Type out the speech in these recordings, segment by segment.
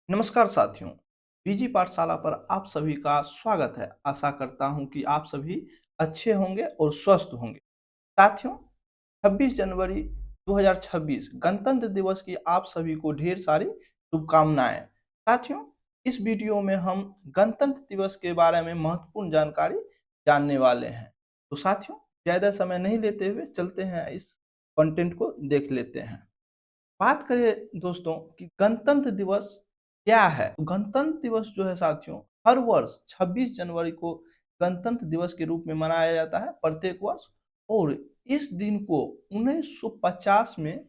नमस्कार साथियों, पीजी पाठशाला पर आप सभी का स्वागत है। आशा करता हूं कि आप सभी अच्छे होंगे और स्वस्थ होंगे। साथियों, 26 जनवरी 2026 गणतंत्र दिवस की आप सभी को ढेर सारी शुभकामनाएं। साथियों, इस वीडियो में हम गणतंत्र दिवस के बारे में महत्वपूर्ण जानकारी जानने वाले हैं। तो साथियों, ज़्यादा समय नहीं लेते हुए चलते हैं, इस कंटेंट को देख लेते हैं। बात करें दोस्तों कि गणतंत्र दिवस क्या है? तो गणतंत्र दिवस जो है साथियों, हर वर्ष 26 जनवरी को गणतंत्र दिवस के रूप में मनाया जाता है प्रत्येक वर्ष। और इस दिन को 1950 में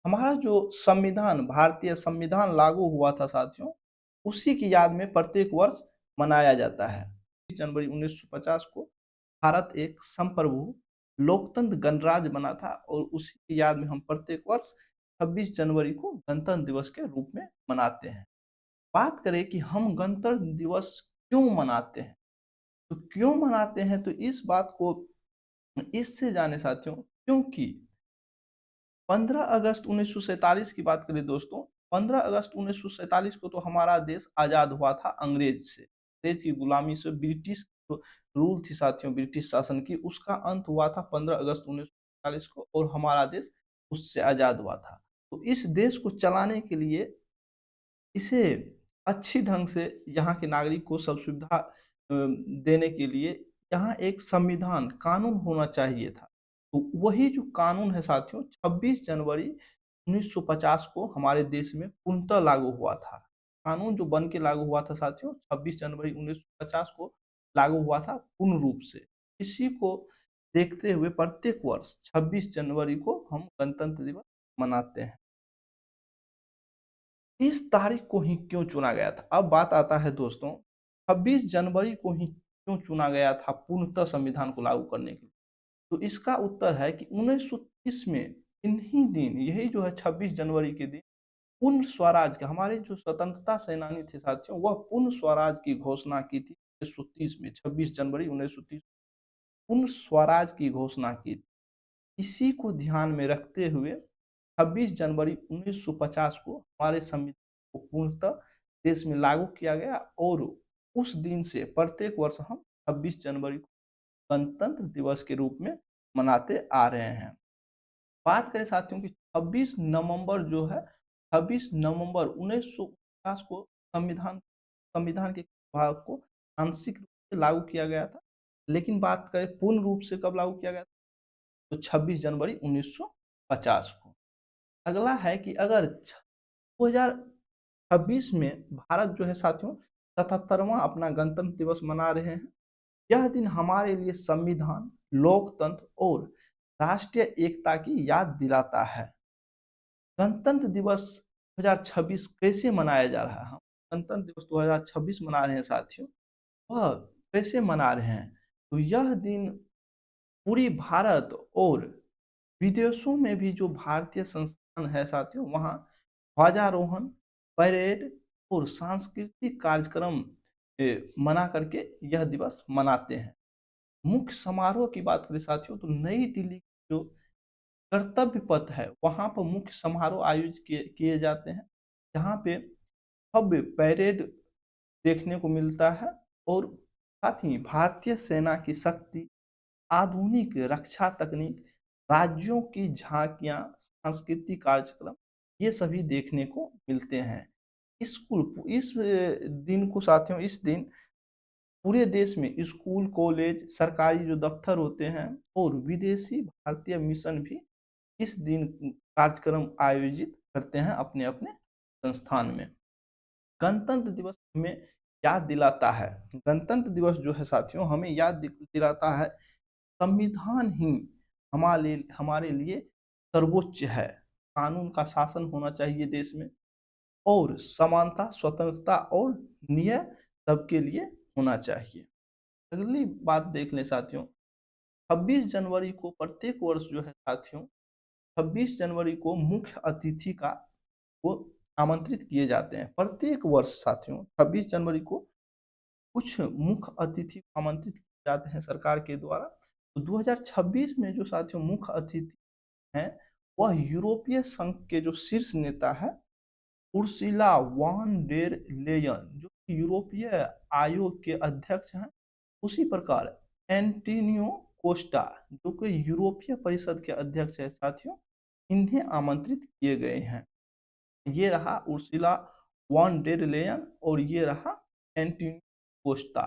हमारा जो संविधान, भारतीय संविधान लागू हुआ था साथियों, उसी की याद में प्रत्येक वर्ष मनाया जाता है। 26 जनवरी 1950 को भारत एक संप्रभु लोकतंत्र गणराज्य बना था और उसी की याद में हम प्रत्येक वर्ष 26 जनवरी को गणतंत्र दिवस के रूप में मनाते हैं। बात करें कि हम गणतंत्र दिवस क्यों मनाते हैं? तो क्यों मनाते हैं, तो इस बात को इससे जाने साथियों, क्योंकि 15 अगस्त 1947 की बात करें दोस्तों, 15 अगस्त 1947 को तो हमारा देश आज़ाद हुआ था अंग्रेज से। अंग्रेज की गुलामी से, ब्रिटिश जो रूल थी साथियों, ब्रिटिश शासन की, उसका अंत हुआ था 15 अगस्त 1947 को और हमारा देश उससे आज़ाद हुआ था। तो इस देश को चलाने के लिए, इसे अच्छी ढंग से यहाँ के नागरिक को सब सुविधा देने के लिए यहाँ एक संविधान, कानून होना चाहिए था। तो वही जो कानून है साथियों, 26 जनवरी 1950 को हमारे देश में पूर्णतः लागू हुआ था। कानून जो बन के लागू हुआ था साथियों, 26 जनवरी 1950 को लागू हुआ था पूर्ण रूप से। इसी को देखते हुए प्रत्येक वर्ष 26 जनवरी को हम गणतंत्र दिवस मनाते हैं। इस तारीख को ही क्यों चुना गया था? अब बात आता है दोस्तों, 26 जनवरी को ही क्यों चुना गया था पूर्णतः संविधान को लागू करने के लिए? तो इसका उत्तर है कि 1930 में इन्हीं दिन, यही जो है 26 जनवरी के दिन, पूर्ण स्वराज का, हमारे जो स्वतंत्रता सेनानी थे साथियों, वह पूर्ण स्वराज की घोषणा की थी 1930 में। 26 जनवरी 1930 पूर्ण स्वराज की घोषणा की। इसी को ध्यान में रखते हुए 26 जनवरी 1950 को हमारे संविधान को पूर्णतः देश में लागू किया गया और उस दिन से प्रत्येक वर्ष हम 26 जनवरी को गणतंत्र दिवस के रूप में मनाते आ रहे हैं। बात करें साथियों कि 26 नवंबर जो है, 26 नवंबर 1950 को संविधान संविधान के भाग को आंशिक रूप से लागू किया गया था। लेकिन बात करें पूर्ण रूप से कब लागू किया गया था, तो 26 जनवरी 1950 को। अगला है कि अगर 2026 में भारत जो है साथियों 77वां अपना गणतंत्र दिवस मना रहे हैं। यह दिन हमारे लिए संविधान, लोकतंत्र और राष्ट्रीय एकता की याद दिलाता है। गणतंत्र दिवस 2026 कैसे मनाया जा रहा है? हम गणतंत्र दिवस 2026 मना रहे हैं साथियों, वह कैसे मना रहे हैं? तो यह दिन पूरी भारत और विदेशों में भी जो भारतीय संस्थान है साथियों, वहाँ ध्वजारोहण, परेड और सांस्कृतिक कार्यक्रम मना करके यह दिवस मनाते हैं। मुख्य समारोह की बात करें साथियों, तो नई दिल्ली जो कर्तव्य पथ है, वहाँ पर मुख्य समारोह आयोजित किए किए जाते हैं, जहाँ पे भव्य परेड देखने को मिलता है और साथ ही भारतीय सेना की शक्ति, आधुनिक रक्षा तकनीक, राज्यों की झांकियाँ, सांस्कृतिक कार्यक्रम, ये सभी देखने को मिलते हैं। इस दिन को साथियों, इस दिन पूरे देश में स्कूल, कॉलेज, सरकारी जो दफ्तर होते हैं और विदेशी भारतीय मिशन भी इस दिन कार्यक्रम आयोजित करते हैं अपने-अपने संस्थान में। गणतंत्र दिवस हमें याद दिलाता है, गणतंत्र दिवस जो है साथियों, हमें याद दिलाता है संविधान ही हमारे लिए सर्वोच्च है। कानून का शासन होना चाहिए देश में और समानता, स्वतंत्रता और न्याय सबके लिए होना चाहिए। अगली बात देख लें साथियों, 26 जनवरी को प्रत्येक वर्ष जो है साथियों, 26 जनवरी को मुख्य अतिथि का को आमंत्रित किए जाते हैं। प्रत्येक वर्ष साथियों 26 जनवरी को कुछ मुख्य अतिथि आमंत्रित किए जाते हैं सरकार के द्वारा। तो 2026 में जो साथियों मुख्य अतिथि हैं, वह यूरोपीय संघ के जो शीर्ष नेता है, उर्सुला वॉन डेर लेयन जो कि यूरोपीय आयोग के अध्यक्ष हैं, उसी प्रकार एंटोनियो कोस्टा जो कि यूरोपीय परिषद के अध्यक्ष है साथियों, इन्हें आमंत्रित किए गए हैं। ये रहा उर्सुला वॉन डेर लेयन और ये रहा एंटोनियो कोस्टा।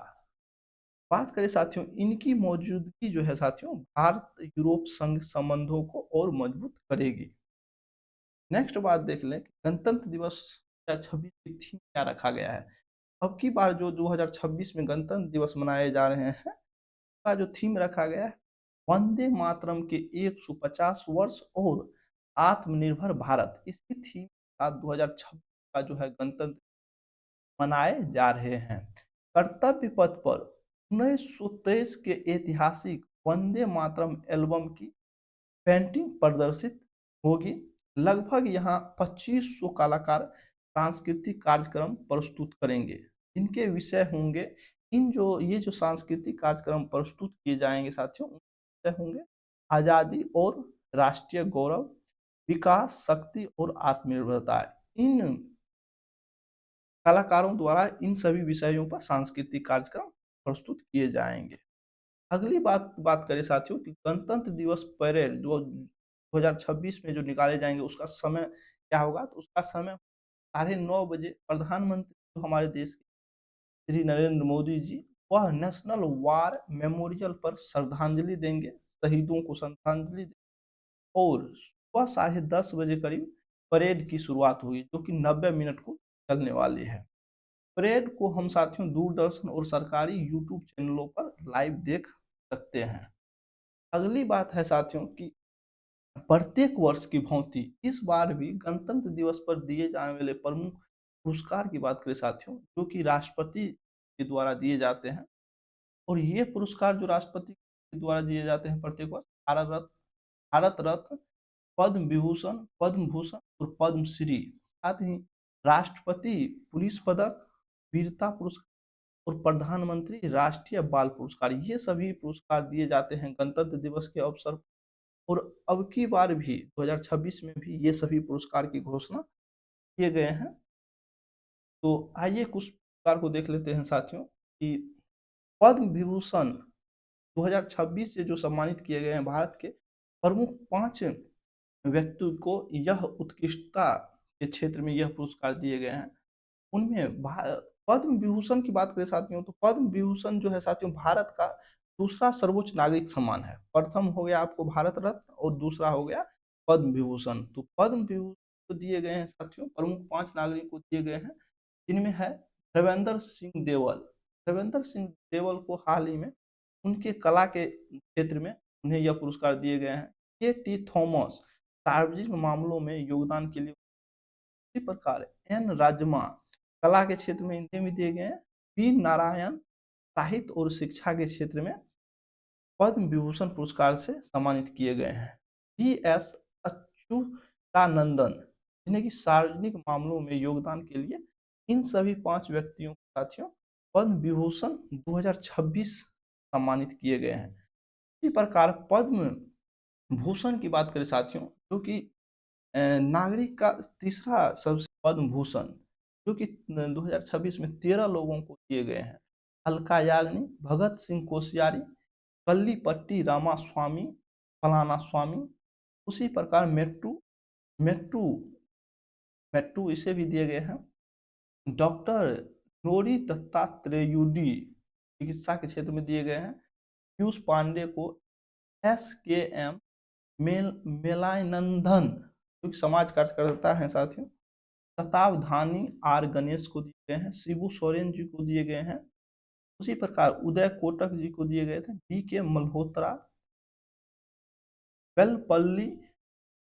बात करें साथियों, इनकी मौजूदगी जो है साथियों, भारत यूरोप संघ संबंधों को और मजबूत करेगी। नेक्स्ट बात देख लें कि गणतंत्र दिवस 2026 की थीम क्या रखा गया है। अब की बार जो 2026 में गणतंत्र दिवस मनाए जा रहे हैं, का जो थीम रखा गया है, वंदे मातरम के 150 वर्ष और आत्मनिर्भर भारत। इसकी थीम के साथ 2026 का जो है गणतंत्र मनाए जा रहे हैं। कर्तव्य पथ पर 1923 के ऐतिहासिक वंदे मातरम एल्बम की पेंटिंग प्रदर्शित होगी। लगभग यहाँ 2500 कलाकार सांस्कृतिक कार्यक्रम प्रस्तुत करेंगे। इनके विषय होंगे, इन जो ये जो सांस्कृतिक कार्यक्रम प्रस्तुत किए जाएंगे साथियों, उनके विषय होंगे आज़ादी और राष्ट्रीय गौरव, विकास, शक्ति और आत्मनिर्भरता। इन कलाकारों द्वारा इन सभी विषयों पर सांस्कृतिक कार्यक्रम प्रस्तुत किए जाएंगे। अगली बात बात करें साथियों कि गणतंत्र दिवस परेड जो 2026 में जो निकाले जाएंगे उसका समय क्या होगा, तो उसका समय 9:30 बजे प्रधानमंत्री जो हमारे देश के श्री नरेंद्र मोदी जी, वह नेशनल वार मेमोरियल पर श्रद्धांजलि देंगे, शहीदों को श्रद्धांजलि देंगे और सुबह 10:30 बजे करीब परेड की शुरुआत होगी जो कि 90 मिनट को चलने वाली है। परेड को हम साथियों दूरदर्शन और सरकारी यूट्यूब चैनलों पर लाइव देख सकते हैं। अगली बात है साथियों कि प्रत्येक वर्ष की भांति इस बार भी गणतंत्र दिवस पर दिए जाने वाले प्रमुख पुरस्कार की बात करें साथियों, जो कि राष्ट्रपति के द्वारा दिए जाते हैं और ये पुरस्कार जो राष्ट्रपति के द्वारा दिए जाते हैं प्रत्येक वर्ष भारत रत्न, पद्म विभूषण, पद्म भूषण और पद्मश्री, साथ ही राष्ट्रपति पुलिस पदक, वीरता पुरस्कार और प्रधानमंत्री राष्ट्रीय बाल पुरस्कार, ये सभी पुरस्कार दिए जाते हैं गणतंत्र दिवस के अवसर पर। और अब की बार भी 2026 में भी ये सभी पुरस्कार की घोषणा किए गए हैं। तो आइए कुछ पुरस्कार को देख लेते हैं साथियों कि पद्म विभूषण 2026 से जो सम्मानित किए गए हैं, भारत के प्रमुख 5 व्यक्ति को यह उत्कृष्टता के क्षेत्र में यह पुरस्कार दिए गए हैं। उनमें पद्म विभूषण की बात करें साथियों, तो पद्म विभूषण जो है साथियों भारत का दूसरा सर्वोच्च नागरिक सम्मान है। प्रथम हो गया आपको भारत रत्न और दूसरा हो गया पद्म विभूषण। तो पद्म विभूषण को दिए गए हैं साथियों, प्रमुख 5 नागरिक को दिए गए हैं, जिनमें है देवेंद्र सिंह देवल। देवेंद्र सिंह देवल को हाल ही में उनके कला के क्षेत्र में उन्हें यह पुरस्कार दिए गए हैं। के टी थॉमस सार्वजनिक मामलों में योगदान के लिए। इसी प्रकार एन राजमा कला के क्षेत्र में इन्हें भी दिए गए हैं। पी नारायण साहित्य और शिक्षा के क्षेत्र में पद्म विभूषण पुरस्कार से सम्मानित किए गए हैं। बी एस अच्युतानंदन, जिन्हें कि सार्वजनिक मामलों में योगदान के लिए इन सभी 5 व्यक्तियों को साथियों पद्म विभूषण 2026 सम्मानित किए गए हैं। इसी प्रकार पद्म भूषण की बात करें साथियों, जो कि नागरिक का तीसरा सबसे पद्म भूषण, जो कि 2026 में 13 लोगों को दिए गए हैं। अलका याग्निक, भगत सिंह कोश्यारी, कल्लीपट्टी रामास्वामी, फलाना स्वामी। उसी प्रकार मेट्टू मेट्टू मेट्टू इसे भी दिए गए हैं। डॉक्टर नोरी दत्तात्रेयुडी चिकित्सा के क्षेत्र में दिए गए हैं। पीयूष पांडे को SKM मेलानंदन जो कि समाज कार्यकर्ता हैं साथियों। शतावधानी आर गणेश को दिए गए हैं। शिबू सोरेन जी को दिए गए हैं। उसी प्रकार उदय कोटक जी को दिए गए थे। BK मल्होत्रा, वेलपल्ली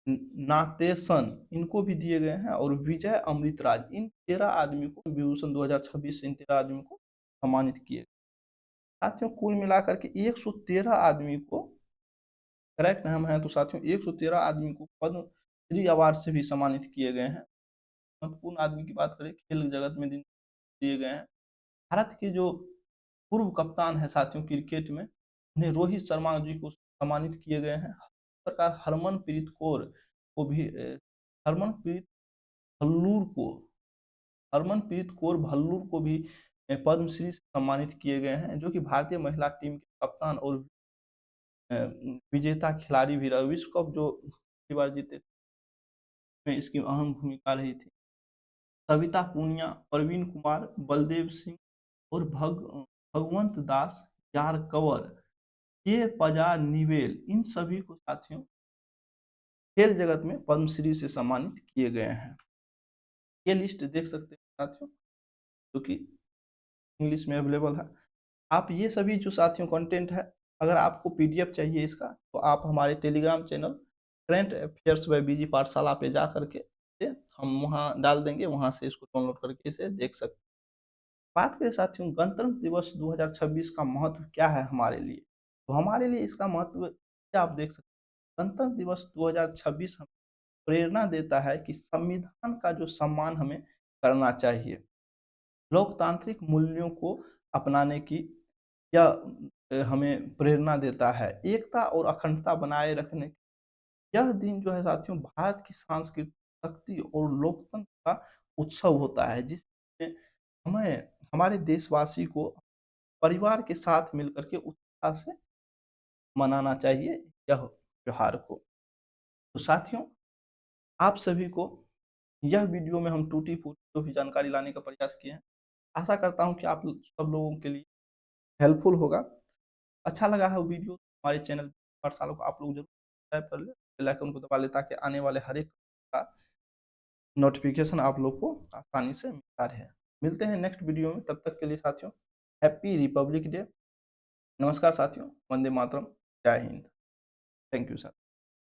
नातेसन, इनको भी दिए गए हैं और विजय अमृतराज, इन 13 आदमी को विभूषण 2026 से इन 13 आदमी को सम्मानित किए। साथियों कुल मिलाकर के 113 आदमी को, करेक्ट हम हैं तो साथियों 113 आदमी को पद्म श्री अवार्ड से भी सम्मानित किए गए हैं। महत्वपूर्ण आदमी की बात करें, खेल जगत में दिए गए हैं। भारत के जो पूर्व कप्तान है साथियों क्रिकेट में, उन्हें रोहित शर्मा जी को सम्मानित किए गए हैं। इस प्रकार हरमनप्रीत कौर को भी हल्लूर को हरमनप्रीत कौर भल्लूर को भी पद्मश्री से सम्मानित किए गए हैं, जो कि भारतीय महिला टीम के कप्तान और विजेता खिलाड़ी भी रहे। विश्व कप जो पिछली बार जीते में इसकी अहम भूमिका रही थी। सविता पूनिया, प्रवीण कुमार, बलदेव सिंह और भगवंत दास यारकवर, के पजा निवेल, इन सभी को साथियों खेल जगत में पद्मश्री से सम्मानित किए गए हैं। ये लिस्ट देख सकते हैं साथियों, जो कि इंग्लिश में अवेलेबल है। आप ये सभी जो साथियों कंटेंट है, अगर आपको पीडीएफ चाहिए इसका, तो आप हमारे Telegram channel current affairs by BG Pathshala पे जा करके हम वहाँ डाल देंगे, वहाँ से इसको डाउनलोड करके इसे देख सकते हैं। बात करें साथियों गणतंत्र दिवस 2026 का महत्व क्या है हमारे लिए, तो हमारे लिए इसका महत्व क्या आप देख सकते हैं। गणतंत्र दिवस 2026 हमें प्रेरणा देता है कि संविधान का जो सम्मान हमें करना चाहिए, लोकतांत्रिक मूल्यों को अपनाने की यह हमें प्रेरणा देता है, एकता और अखंडता बनाए रखने। यह दिन जो है साथियों भारत की सांस्कृतिक शक्ति और लोकतंत्र का उत्सव होता है, जिसमें हमें हमारे देशवासी को परिवार के साथ मिलकर के उत्साह से मनाना चाहिए यह त्योहार को। तो साथियों, आप सभी को यह वीडियो में हम टूटी-फूटी जो भी जानकारी लाने का प्रयास किए हैं, आशा करता हूँ कि आप सब लोगों के लिए हेल्पफुल होगा। अच्छा लगा है वो वीडियो, हमारे चैनल पाठशाला को आप लोग ज़रूर सब्सक्राइब कर लें, बेल आइकन को दबा लें ताकि आने वाले हर एक का नोटिफ़िकेशन आप लोग को आसानी से मिलता रहे। मिलते हैं नेक्स्ट वीडियो में, तब तक के लिए साथियों हैप्पी रिपब्लिक डे। नमस्कार साथियों, वंदे मातरम, जय हिंद। Thank you sir.